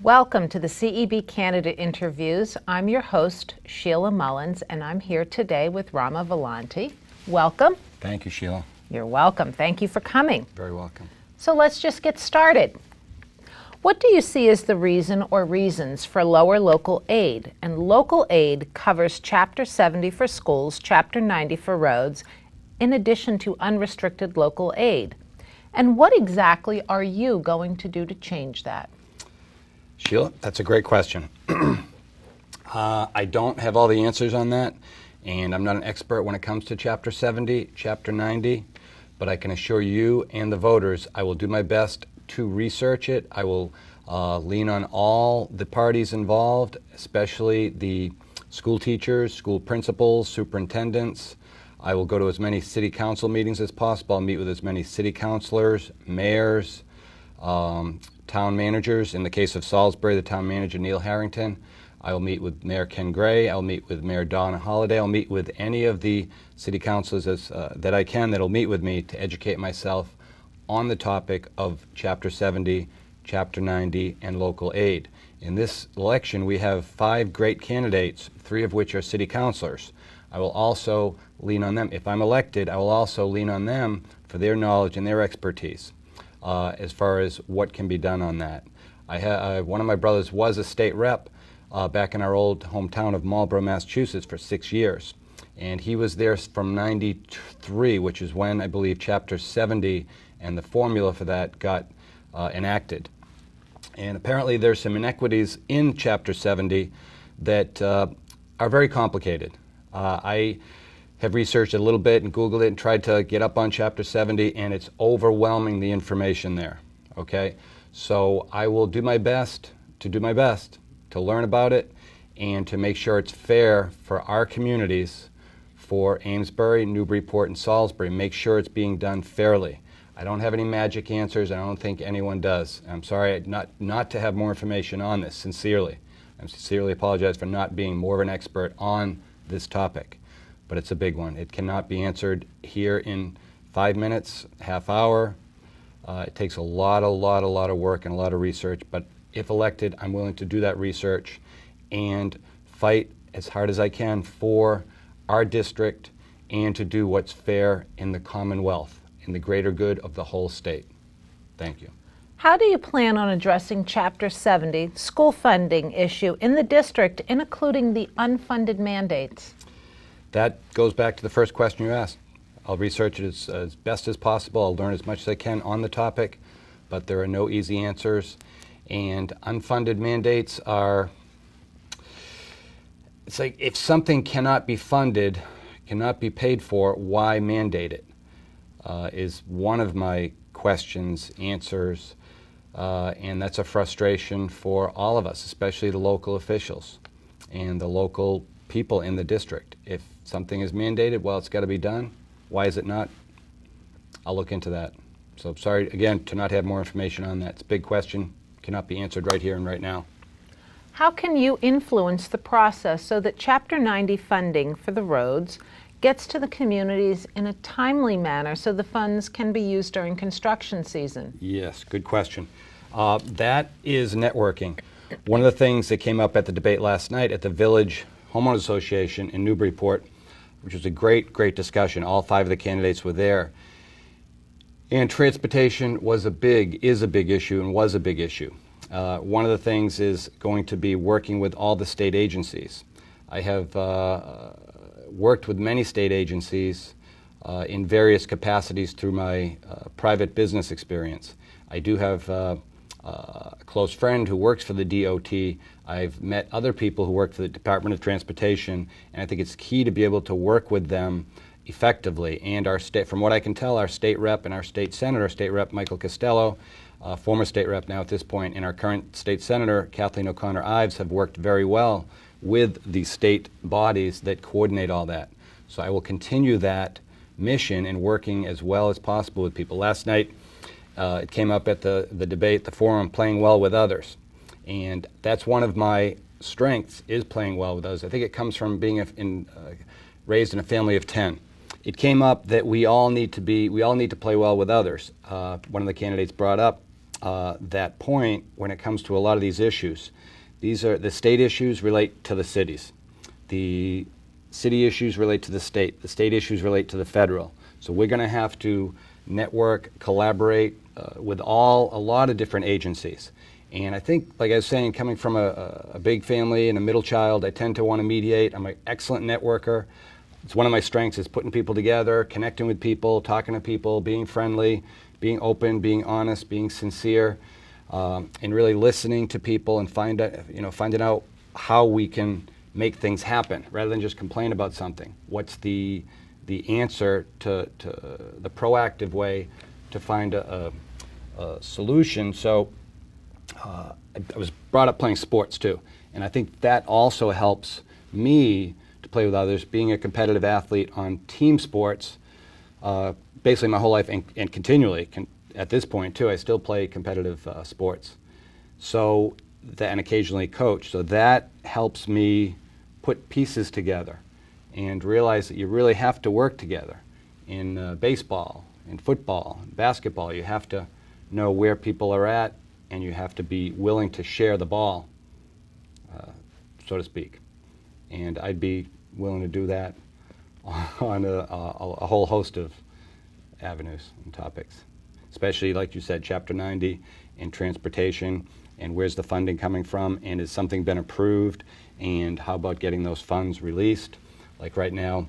Welcome to the CEB candidate interviews. I'm your host, Sheila Mullins, and I'm here today with Rama Vallanti. Welcome. Thank you, Sheila. You're welcome. Thank you for coming. Very welcome. So let's just get started. What do you see as the reason or reasons for lower local aid? And local aid covers Chapter 70 for schools, Chapter 90 for roads, in addition to unrestricted local aid. And what exactly are you going to do to change that? Sheila, that's a great question. I don't have all the answers on that, and I'm not an expert when it comes to Chapter 70, Chapter 90, but I can assure you and the voters I will do my best to research it. I will lean on all the parties involved, especially the school teachers, school principals, superintendents. I will go to as many city council meetings as possible. I'll meet with as many city councilors, mayors, town managers. In the case of Salisbury, the town manager, Neil Harrington. I will meet with Mayor Ken Gray. I'll meet with Mayor Donna Holliday. I'll meet with any of the city councilors that I can that'll meet with me to educate myself on the topic of Chapter 70, Chapter 90, and local aid. In this election, we have 5 great candidates, 3 of which are city councilors. I will also lean on them. If I'm elected, I will also lean on them for their knowledge and their expertise as far as what can be done on that. One of my brothers was a state rep back in our old hometown of Marlborough, Massachusetts for 6 years. And he was there from 93, which is when I believe Chapter 70 and the formula for that got enacted. And apparently there's some inequities in Chapter 70 that are very complicated. I have researched it a little bit and Googled it and tried to get up on Chapter 70, and it's overwhelming, the information there, okay? So I will do my best to learn about it and to make sure it's fair for our communities, for Amesbury, Newburyport, and Salisbury. Make sure it's being done fairly. I don't have any magic answers. I don't think anyone does. I'm sorry not to have more information on this, sincerely. I sincerely apologize for not being more of an expert on this topic, but it's a big one. It cannot be answered here in 5 minutes, half hour. It takes a lot of work and a lot of research, but if elected, I'm willing to do that research and fight as hard as I can for our district and to do what's fair in the Commonwealth, in the greater good of the whole state. Thank you. How do you plan on addressing Chapter 70 school funding issue in the district, including the unfunded mandates? That goes back to the first question you asked. I'll research it as best as possible. I'll learn as much as I can on the topic, but there are no easy answers. And unfunded mandates are, it's like if something cannot be funded, cannot be paid for, why mandate it? Is one of my questions, answers, and that's a frustration for all of us, especially the local officials and the local people in the district. If something is mandated, well, it's got to be done. Why is it not? I'll look into that. So I'm sorry, again, to not have more information on that. It's a big question, cannot be answered right here and right now. How can you influence the process so that Chapter 90 funding for the roads gets to the communities in a timely manner so the funds can be used during construction season? Yes, good question. That is networking. One of the things that came up at the debate last night at the Village Homeowners Association in Newburyport, which was a great discussion. All 5 of the candidates were there. And transportation is a big issue and was a big issue. One of the things is going to be working with all the state agencies. I have worked with many state agencies in various capacities through my private business experience. I do have a close friend who works for the DOT. I've met other people who work for the Department of Transportation, and I think it's key to be able to work with them effectively. And our state, from what I can tell, our state rep and our state senator, State Rep Michael Costello, former state rep now at this point, and our current state senator, Kathleen O'Connor Ives, have worked very well with the state bodies that coordinate all that. So I will continue that mission and working as well as possible with people. Last night, it came up at the debate, the forum, playing well with others. And that's one of my strengths, is playing well with others. I think it comes from being raised in a family of 10. It came up that we all need to play well with others. One of the candidates brought up that point when it comes to a lot of these issues. These are the state issues relate to the cities. The city issues relate to the state issues relate to the federal. So we're going to have to network, collaborate with a lot of different agencies. And I think, like I was saying, coming from a big family and a middle child, I tend to want to mediate. I'm an excellent networker. It's one of my strengths is putting people together, connecting with people, talking to people, being friendly, being open, being honest, being sincere, and really listening to people and finding out how we can make things happen rather than just complain about something. What's the answer to the proactive way to find a solution? So I was brought up playing sports too, and I think that also helps me to play with others. Being a competitive athlete on team sports, basically my whole life and continually at this point too, I still play competitive sports. So and occasionally coach. So that helps me put pieces together and realize that you really have to work together. In baseball, in football, basketball, you have to know where people are at, and you have to be willing to share the ball, so to speak. And I'd be willing to do that on a whole host of avenues and topics, especially, like you said, Chapter 90 and transportation, and where's the funding coming from, and has something been approved, and how about getting those funds released? Like right now,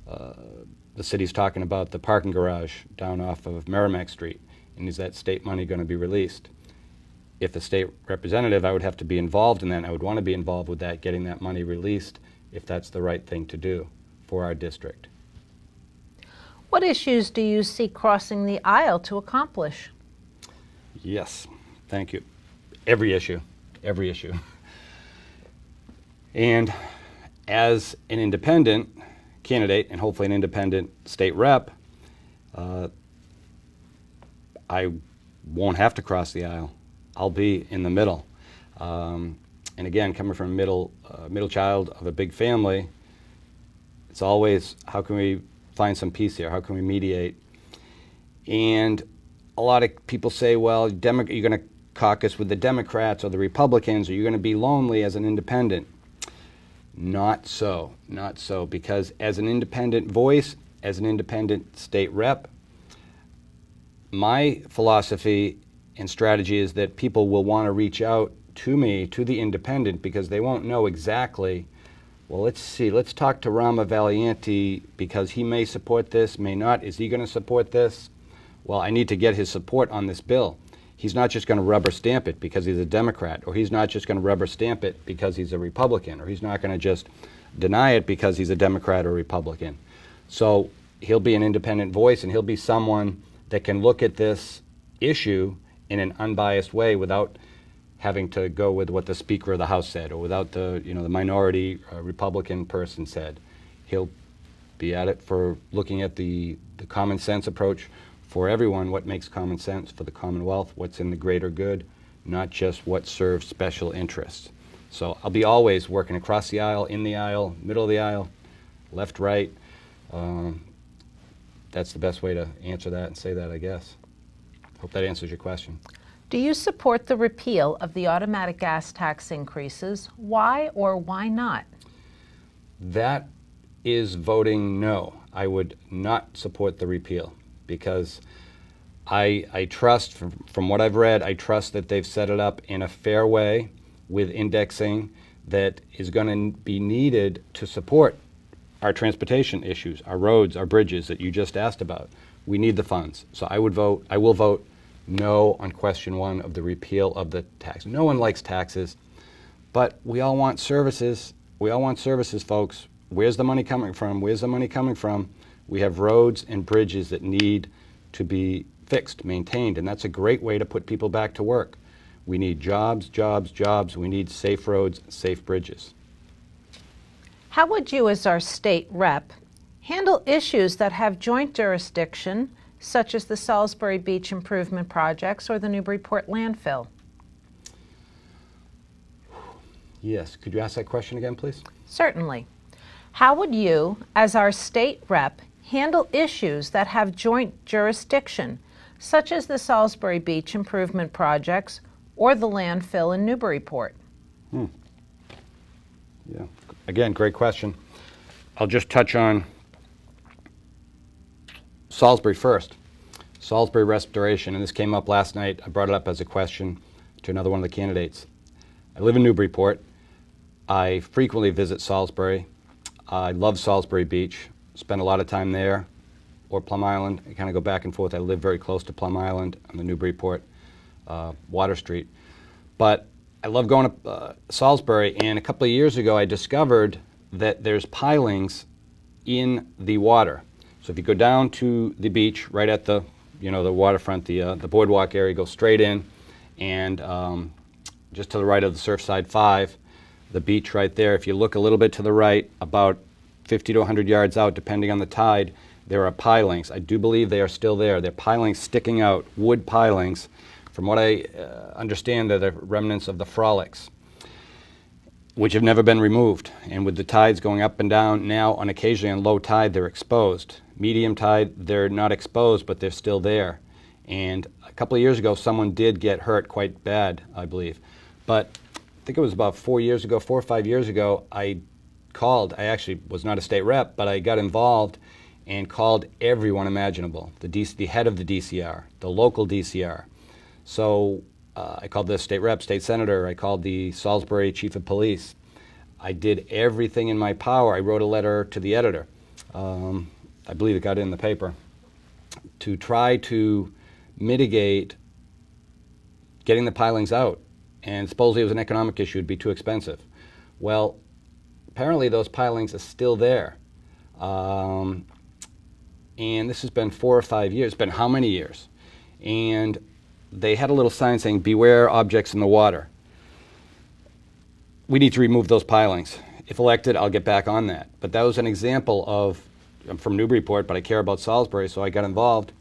the city's talking about the parking garage down off of Merrimack Street, and is that state money going to be released? If a state representative, I would have to be involved in that, and I would want to be involved with that, getting that money released, if that's the right thing to do for our district. What issues do you see crossing the aisle to accomplish? Yes, thank you. Every issue. And as an independent candidate, and hopefully an independent state rep, I won't have to cross the aisle. I'll be in the middle. And again, coming from a middle child of a big family, it's always, how can we find some peace here? How can we mediate? And a lot of people say, well, you're going to caucus with the Democrats or the Republicans, or you're going to be lonely as an independent. Not so, because as an independent voice, as an independent state rep, my philosophy and strategy is that people will want to reach out to me, to the independent, because they won't know exactly, well, let's talk to Rama Vallanti because he may support this, may not. Is he going to support this? Well, I need to get his support on this bill. He's not just going to rubber stamp it because he's a Democrat, or he's not just going to rubber stamp it because he's a Republican, or he's not going to just deny it because he's a Democrat or Republican. So he'll be an independent voice, and he'll be someone that can look at this issue in an unbiased way without having to go with what the Speaker of the House said, or without the minority Republican person said. He'll be at it for looking at the common sense approach for everyone, what makes common sense for the Commonwealth, what's in the greater good, not just what serves special interests. So I'll be always working across the aisle, in the aisle, middle of the aisle, left, right. That's the best way to answer that and say that, I guess. Hope that answers your question. Do you support the repeal of the automatic gas tax increases? Why or why not? That is voting no. I would not support the repeal because I trust, from what I've read, I trust that they've set it up in a fair way with indexing that is going to be needed to support our transportation issues, our roads, our bridges that you just asked about. We need the funds. So I will vote no on question 1 of the repeal of the tax. No one likes taxes, but we all want services. We all want services, folks. Where's the money coming from? Where's the money coming from? We have roads and bridges that need to be fixed, maintained, and that's a great way to put people back to work. We need jobs, jobs, jobs. We need safe roads, safe bridges. How would you, as our state rep, handle issues that have joint jurisdiction, such as the Salisbury Beach improvement projects or the Newburyport landfill? Yes. Could you ask that question again, please? Certainly. How would you, as our state rep, handle issues that have joint jurisdiction, such as the Salisbury Beach improvement projects or the landfill in Newburyport? Yeah. Again, great question. I'll just touch on Salisbury first. Salisbury restoration, and this came up last night. I brought it up as a question to another one of the candidates. I live in Newburyport. I frequently visit Salisbury. I love Salisbury Beach. Spend a lot of time there, or Plum Island. I kind of go back and forth. I live very close to Plum Island on the Newburyport Water Street. But I love going to Salisbury, and a couple of years ago I discovered that there's pilings in the water. So if you go down to the beach, right at the the waterfront, the boardwalk area, go straight in, and just to the right of the Surfside 5, the beach right there. If you look a little bit to the right, about 50 to 100 yards out, depending on the tide, there are pilings. I do believe they are still there. They're pilings sticking out, wood pilings. From what I understand, they're the remnants of the frolics, which have never been removed. And with the tides going up and down now, on occasionally on low tide, they're exposed. Medium tide, they're not exposed, but they're still there. And a couple of years ago, someone did get hurt quite bad, I believe. But I think it was about 4 or 5 years ago, I called. I actually was not a state rep, but I got involved and called everyone imaginable, the head of the DCR, the local DCR. So I called the state rep, state senator. I called the Salisbury chief of police. I did everything in my power. I wrote a letter to the editor. I believe it got in the paper, to try to mitigate getting the pilings out. And supposedly it was an economic issue. It'd be too expensive. Well, apparently those pilings are still there. And this has been 4 or 5 years. It's been how many years? And they had a little sign saying, "Beware objects in the water." We need to remove those pilings. If elected, I'll get back on that. But that was an example of, I'm from Newburyport, but I care about Salisbury, so I got involved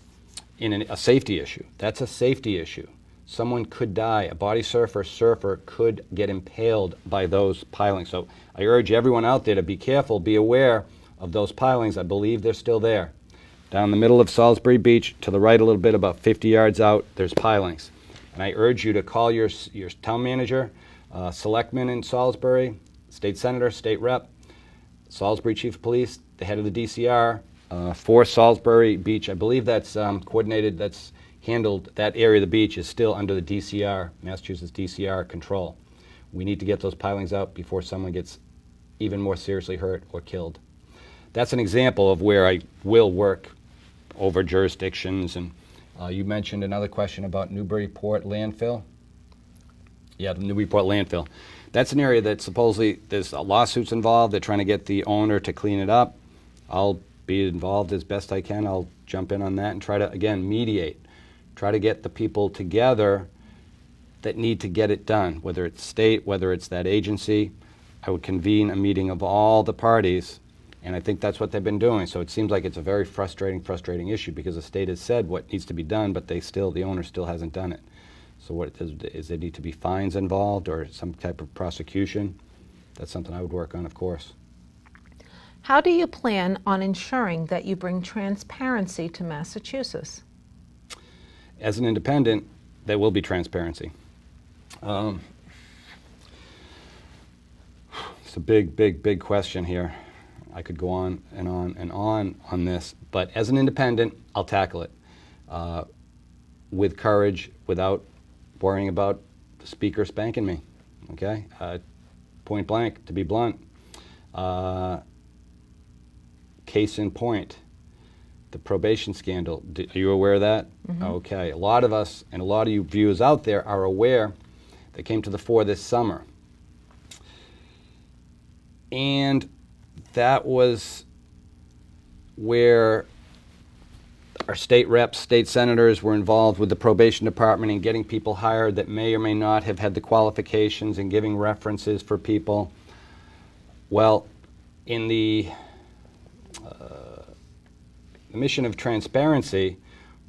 in a safety issue. That's a safety issue. Someone could die. A body surfer could get impaled by those pilings. So I urge everyone out there to be careful, be aware of those pilings. I believe they're still there. Down the middle of Salisbury Beach, to the right a little bit, about 50 yards out, there's pilings. And I urge you to call your town manager, selectman in Salisbury, state senator, state rep, Salisbury chief of police, the head of the DCR, for Salisbury Beach. I believe that's coordinated, that's handled, that area of the beach is still under the DCR, Massachusetts DCR control. We need to get those pilings out before someone gets even more seriously hurt or killed. That's an example of where I will work over jurisdictions. And you mentioned another question about Newburyport landfill. Yeah, the Newburyport landfill. That's an area that supposedly there's lawsuits involved. They're trying to get the owner to clean it up. I'll be involved as best I can. I'll jump in on that and try to, again, mediate. Try to get the people together that need to get it done, whether it's state, whether it's that agency. I would convene a meeting of all the parties, and I think that's what they've been doing. So it seems like it's a very frustrating issue, because the state has said what needs to be done, but the owner still hasn't done it. So what is there need to be fines involved or some type of prosecution? That's something I would work on, of course. How do you plan on ensuring that you bring transparency to Massachusetts? As an independent, there will be transparency. It's a big question here. I could go on and on this, but as an independent, I'll tackle it with courage, without worrying about the speaker spanking me. Okay, point blank, to be blunt. Case in point, the probation scandal. Are you aware of that? Mm-hmm. Okay, a lot of us and a lot of you viewers out there are aware that came to the fore this summer. And that was where our state reps, state senators were involved with the probation department in getting people hired that may or may not have had the qualifications and giving references for people. Well, in the mission of transparency,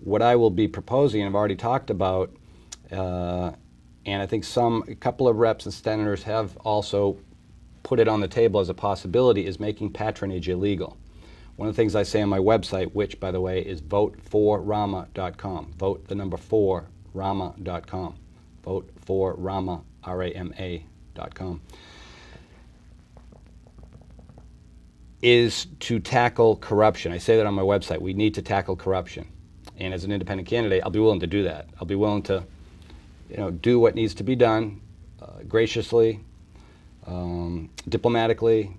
what I will be proposing, and I've already talked about, and I think a couple of reps and senators have also put it on the table as a possibility, is making patronage illegal. One of the things I say on my website, which, by the way, is voteforrama.com. Vote the number 4, rama.com. Vote for Rama, R-A-M-A.com. Is to tackle corruption. I say that on my website. We need to tackle corruption. And as an independent candidate, I'll be willing to do that. I'll be willing to, do what needs to be done graciously, diplomatically,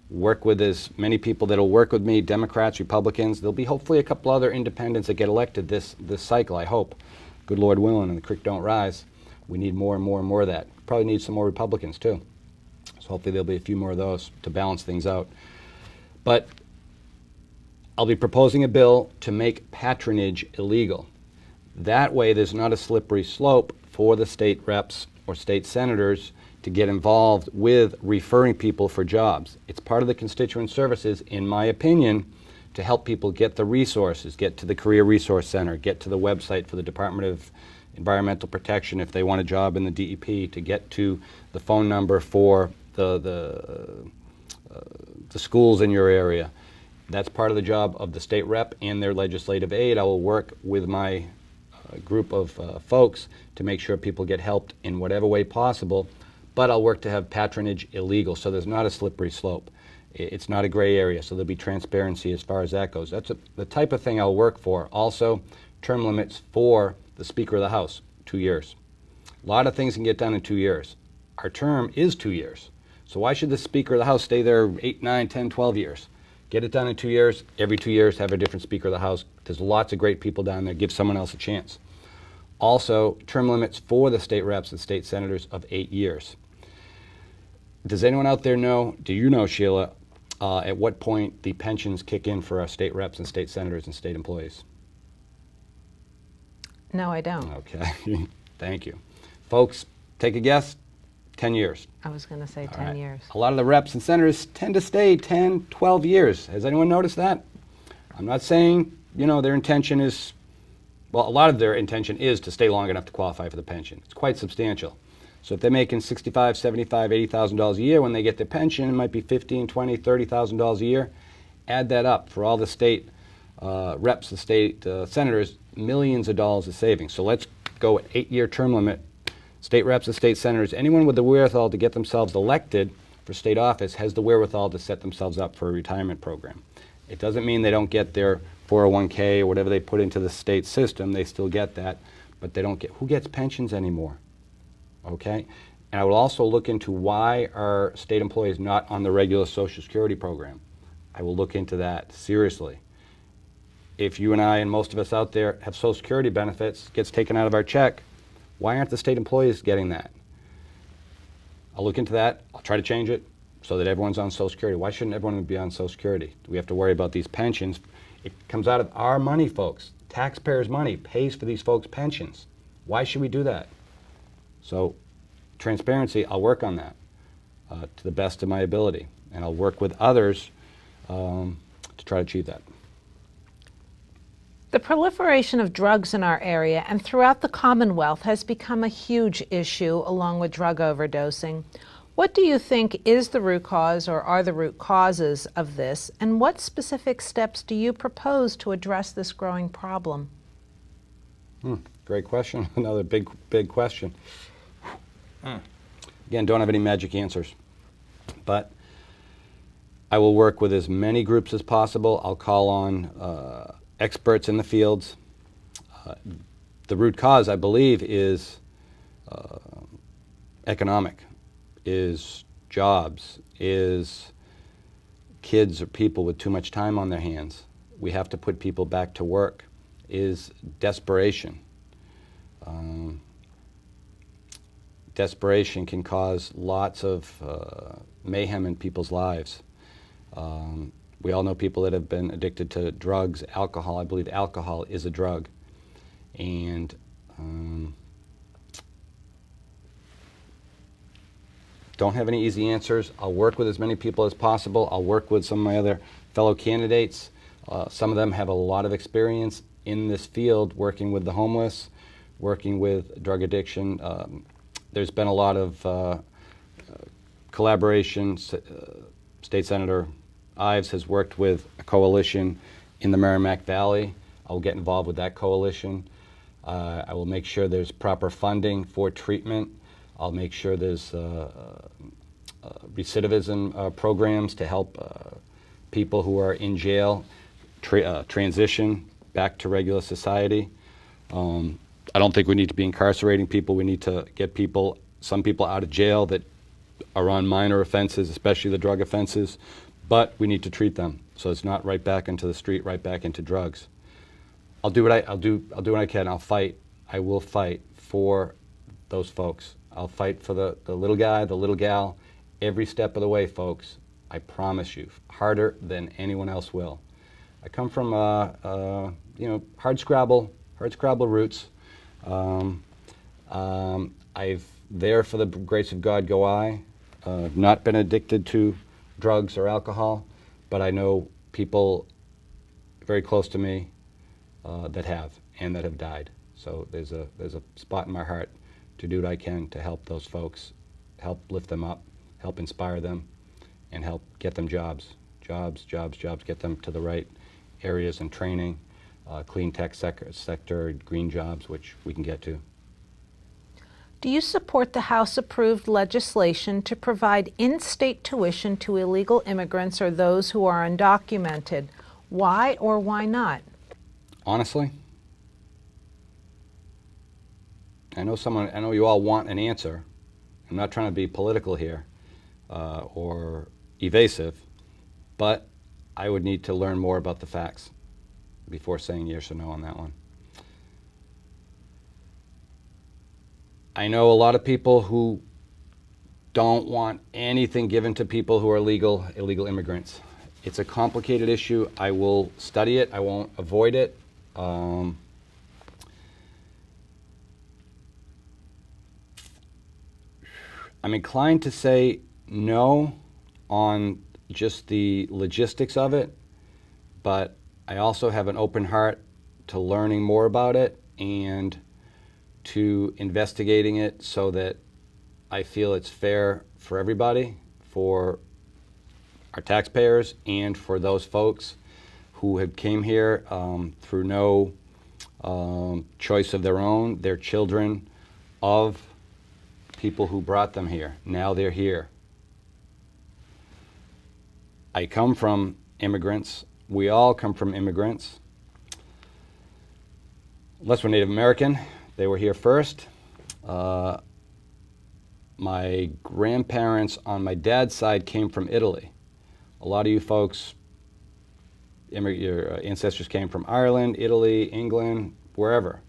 work with as many people that will work with me, Democrats, Republicans. There'll be hopefully a couple other independents that get elected this cycle, I hope. Good Lord willing, and the creek don't rise. We need more and more and more of that. Probably need some more Republicans, too. So hopefully there'll be a few more of those to balance things out. But I'll be proposing a bill to make patronage illegal. That way there's not a slippery slope for the state reps or state senators to get involved with referring people for jobs. It's part of the constituent services, in my opinion, to help people get the resources, get to the Career Resource Center, get to the website for the Department of Environmental Protection if they want a job in the DEP, to get to the phone number for the schools in your area. That's part of the job of the state rep and their legislative aide. I will work with my group of folks to make sure people get helped in whatever way possible, but I'll work to have patronage illegal so there's not a slippery slope. It's not a gray area, so there'll be transparency as far as that goes. That's the type of thing I'll work for. Also, term limits for the Speaker of the House, 2 years. A lot of things can get done in 2 years. Our term is 2 years. So why should the Speaker of the House stay there 8, 9, 10, 12 years? Get it done in 2 years. Every 2 years, have a different Speaker of the House. There's lots of great people down there. Give someone else a chance. Also, term limits for the state reps and state senators of 8 years. Does anyone out there know, do you know, Sheila, at what point the pensions kick in for our state reps and state senators and state employees? No, I don't. Okay. Thank you. Folks, take a guess. 10 years. I was going to say 10 years. A lot of the reps and senators tend to stay 10, 12 years. Has anyone noticed that? I'm not saying, their intention is, well, a lot of their intention is to stay long enough to qualify for the pension. It's quite substantial. So if they're making $65,000, $75,000, $80,000 a year when they get their pension, it might be $15,000, $20,000, $30,000 a year. Add that up for all the state reps, the state senators, millions of dollars of savings. So let's go at 8-year term limit. State reps and state senators, anyone with the wherewithal to get themselves elected for state office has the wherewithal to set themselves up for a retirement program. It doesn't mean they don't get their 401k or whatever they put into the state system. They still get that, but they don't get, who gets pensions anymore? Okay? And I will also look into why are state employees not on the regular Social Security program. I will look into that seriously. If you and I and most of us out there have Social Security benefits, gets taken out of our check, why aren't the state employees getting that? I'll look into that. I'll try to change it so that everyone's on Social Security. Why shouldn't everyone be on Social Security? Do we have to worry about these pensions? It comes out of our money, folks. Taxpayers' money pays for these folks' pensions. Why should we do that? So, transparency, I'll work on that to the best of my ability. And I'll work with others to try to achieve that. The proliferation of drugs in our area and throughout the Commonwealth has become a huge issue along with drug overdosing. What do you think is the root cause or are the root causes of this, and what specific steps do you propose to address this growing problem? Great question. Another big question. Again, don't have any magic answers, but I will work with as many groups as possible. I'll call on experts in the fields. The root cause, I believe, is economic, is jobs, is kids or people with too much time on their hands. We have to put people back to work, is desperation. Desperation can cause lots of mayhem in people's lives. We all know people that have been addicted to drugs, alcohol. I believe alcohol is a drug. And don't have any easy answers. I'll work with as many people as possible. I'll work with some of my other fellow candidates. Some of them have a lot of experience in this field, working with the homeless, working with drug addiction. There's been a lot of collaboration. State Senator Ives has worked with a coalition in the Merrimack Valley. I will get involved with that coalition. I will make sure there's proper funding for treatment. I'll make sure there's recidivism programs to help people who are in jail transition back to regular society. I don't think we need to be incarcerating people. We need to get some people out of jail that are on minor offenses, especially the drug offenses, but we need to treat them so it's not right back into the street, right back into drugs. I'll do what I can. I'll fight. I will fight for those folks. I'll fight for the little guy, the little gal, every step of the way, folks. I promise you, harder than anyone else will. I come from hard scrabble roots. I've there for the grace of God go I. Not been addicted to drugs or alcohol, but I know people very close to me that have and that have died. So there's a spot in my heart to do what I can to help those folks, help lift them up, help inspire them, and help get them jobs, get them to the right areas and training, clean tech sector, green jobs, which we can get to. Do you support the House-approved legislation to provide in-state tuition to illegal immigrants or those who are undocumented? Why or why not? Honestly, I know you all want an answer. I'm not trying to be political here or evasive, but I would need to learn more about the facts before saying yes or no on that one. I know a lot of people who don't want anything given to people who are illegal immigrants. It's a complicated issue. I will study it. I won't avoid it. I'm inclined to say no on just the logistics of it, but I also have an open heart to learning more about it and to investigating it so that I feel it's fair for everybody, for our taxpayers, and for those folks who have came here through no choice of their own. They're children of people who brought them here. Now they're here. I come from immigrants. We all come from immigrants. Unless we're Native American. They were here first. My grandparents on my dad's side came from Italy. A lot of you folks, your ancestors came from Ireland, Italy, England, wherever.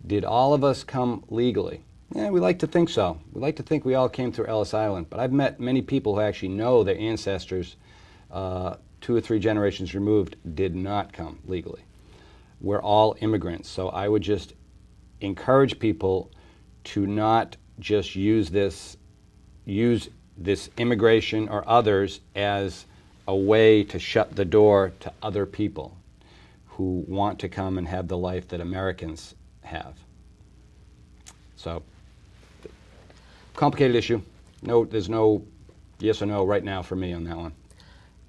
Did all of us come legally? Yeah, we like to think so. We like to think we all came through Ellis Island, but I've met many people who actually know their ancestors 2 or 3 generations removed did not come legally. We're all immigrants, so I would just encourage people to not just use this immigration or others as a way to shut the door to other people who want to come and have the life that Americans have. So, complicated issue. No, there's no yes or no right now for me on that one.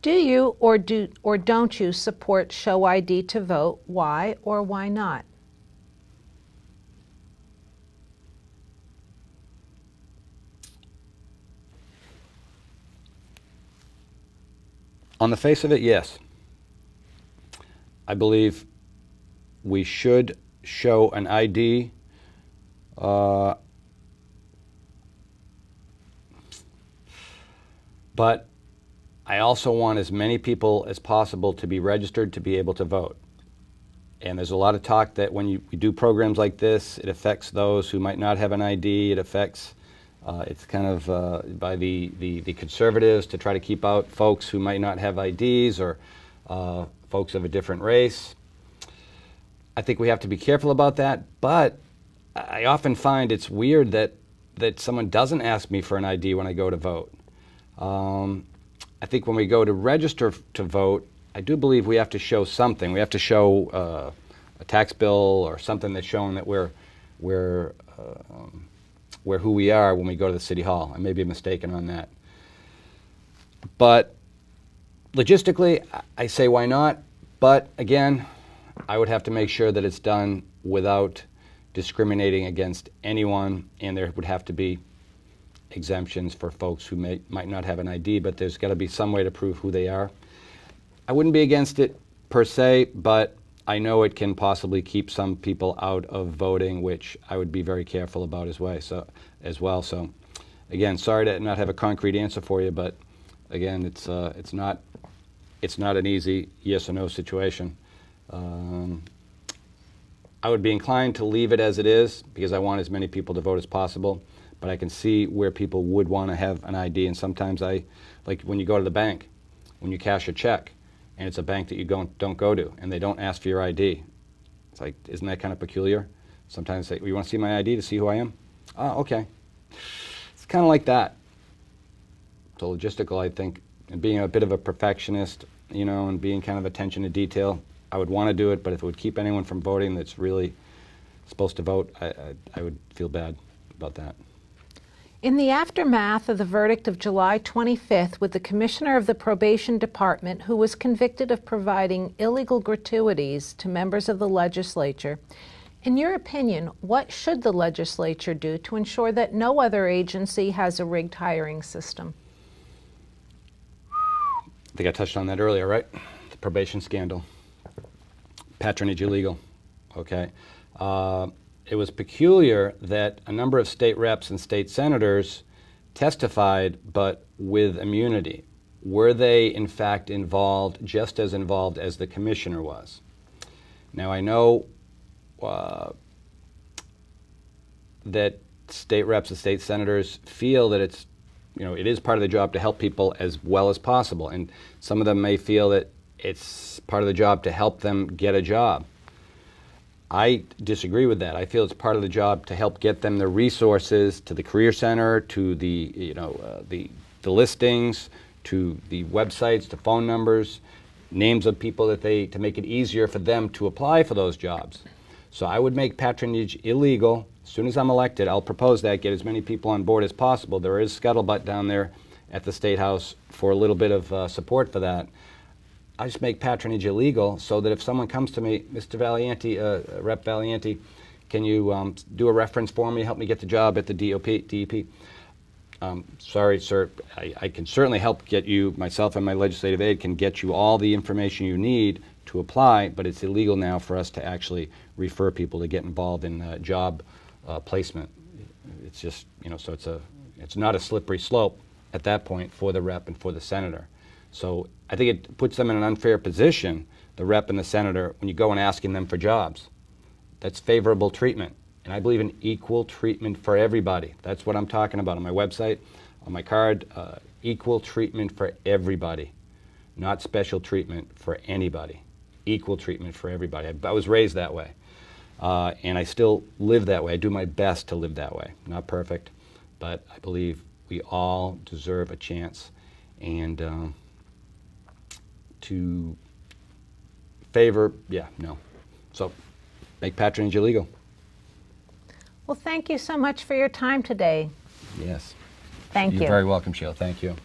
Do you or don't you support show ID to vote? Why or why not? On the face of it, yes. I believe we should show an ID but I also want as many people as possible to be registered to be able to vote. And there's a lot of talk that when we do programs like this, it affects those who might not have an ID. It affects, it's kind of by the conservatives to try to keep out folks who might not have IDs or folks of a different race. I think we have to be careful about that, but I often find it's weird that someone doesn't ask me for an ID when I go to vote. I think when we go to register to vote, I do believe we have to show something. We have to show a tax bill or something that's showing that we're who we are when we go to the city hall. I may be mistaken on that. But Logistically, I say why not, but again, I would have to make sure that it's done without discriminating against anyone, and there would have to be exemptions for folks who might not have an ID, but there's got to be some way to prove who they are. I wouldn't be against it per se, but I know it can possibly keep some people out of voting, which I would be very careful about as well. So, again, sorry to not have a concrete answer for you, but again, it's not an easy yes or no situation. I would be inclined to leave it as it is because I want as many people to vote as possible, but I can see where people would want to have an ID, and sometimes like when you go to the bank, when you cash a check, and it's a bank that you don't go to, and they don't ask for your ID. It's like, isn't that kind of peculiar? Sometimes they say, you want to see my ID to see who I am? Oh, okay. It's kind of like that. So logistical, I think, and being a bit of a perfectionist, and being kind of attention to detail, I would want to do it, but if it would keep anyone from voting that's really supposed to vote, I would feel bad about that. In the aftermath of the verdict of July 25th with the Commissioner of the Probation Department, who was convicted of providing illegal gratuities to members of the legislature, in your opinion, what should the legislature do to ensure that no other agency has a rigged hiring system? I think I touched on that earlier, right? The probation scandal. Patronage illegal. Okay. It was peculiar that a number of state reps and state senators testified, but with immunity. Were they, in fact, involved, just as involved as the commissioner was? Now, I know that state reps and state senators feel that it is part of the job to help people as well as possible, and some of them may feel that it's part of the job to help them get a job. I disagree with that. I feel it's part of the job to help get them the resources to the Career Center, to the listings, to the websites, to phone numbers, names of people to make it easier for them to apply for those jobs. So I would make patronage illegal. As soon as I'm elected, I'll propose that, get as many people on board as possible. There is scuttlebutt down there at the State House for a little bit of support for that. I just make patronage illegal so that if someone comes to me, Mr. Vallanti, Rep. Vallanti, can you do a reference for me, help me get the job at the DEP? Sorry, sir, I can certainly help get you, myself and my legislative aide can get you all the information you need to apply, but it's illegal now for us to actually refer people to get involved in job placement. It's just, so it's not a slippery slope at that point for the rep and for the senator. So I think it puts them in an unfair position, the rep and the senator, when you go and asking them for jobs. That's favorable treatment. And I believe in equal treatment for everybody. That's what I'm talking about on my website, on my card. Equal treatment for everybody, not special treatment for anybody. Equal treatment for everybody. I was raised that way. And I still live that way. I do my best to live that way. Not perfect, but I believe we all deserve a chance. And to favor, no. So make patronage illegal. Well, thank you so much for your time today. Yes. Thank you. You're very welcome, Sheila. Thank you.